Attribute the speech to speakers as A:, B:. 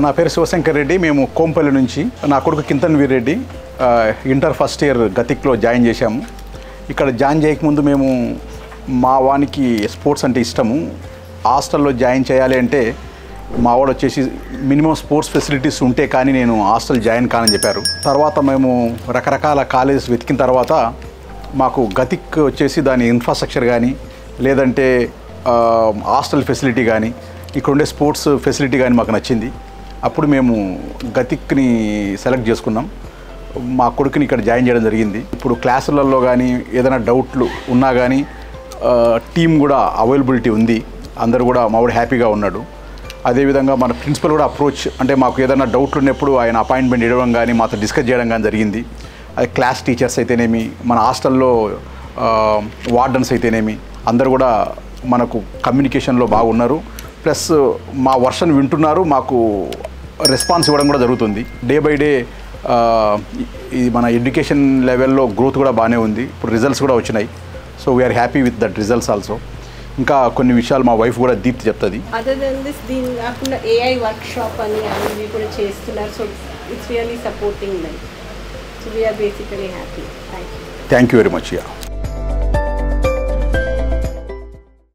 A: నా పేరు శివశంకర్ రెడ్డి. మేము కోంపల్లి నుంచి. నా కొడుకు Kinthan Veerreddy inter first year గతిక్లో జాయిన్ చేశాము. ఇక్కడ జాయిన్ చేయకముందు మేము మా వానికి స్పోర్ట్స్ అంటే ఇష్టము. హాస్టల్లో జాయిన్ చేయాలి అంటే మా వాడు వచ్చేసి మినిమం స్పోర్ట్స్ ఫెసిలిటీస్ ఉంటే కానీ నేను హాస్టల్ జాయిన్ కానని చెప్పారు. తర్వాత మేము రకరకాల కాలేజెస్ వెతికిన తర్వాత మాకు గతిక్ వచ్చేసి దాని ఇన్ఫ్రాస్ట్రక్చర్ కానీ లేదంటే హాస్టల్ ఫెసిలిటీ కానీ ఇక్కడ ఉండే స్పోర్ట్స్ ఫెసిలిటీ కానీ మాకు నచ్చింది. అప్పుడు మేము గతిక్ని సెలెక్ట్ చేసుకున్నాం. మా కొడుకుని ఇక్కడ జాయిన్ చేయడం జరిగింది. ఇప్పుడు క్లాసులలో కానీ ఏదైనా డౌట్లు ఉన్నా కానీ టీం కూడా అవైలబిలిటీ ఉంది. అందరూ కూడా మావాడు హ్యాపీగా ఉన్నాడు. అదేవిధంగా మన ప్రిన్సిపల్ కూడా అప్రోచ్ అంటే మాకు ఏదైనా డౌట్లు ఉన్నప్పుడు ఆయన అపాయింట్మెంట్ ఇవ్వడం కానీ మాతో డిస్కస్ చేయడం కానీ జరిగింది. అది క్లాస్ టీచర్స్ అయితేనేమి, మన హాస్టల్లో వార్డన్స్ అయితేనేమి అందరూ కూడా మనకు కమ్యూనికేషన్లో బాగున్నారు. ప్లస్ మా వర్షన్ వింటున్నారు, మాకు రెస్పాన్స్ ఇవ్వడం కూడా జరుగుతుంది. డే బై డే ఇది మన ఎడ్యుకేషన్ లెవెల్లో గ్రోత్ కూడా బాగానే ఉంది. ఇప్పుడు రిజల్ట్స్ కూడా వచ్చినాయి. So we are happy with that results also. ఇంకా కొన్ని విషయాలు మా వైఫ్ కూడా దీప్తి చెప్తుంది.
B: అదర్ దెన్ దిస్ దీని కాకుండా ఏఐ వర్క్ షాప్ అని అవి కూడా చేస్తున్నారు. So it's really supporting them. So we are basically happy. Thank you
A: very much.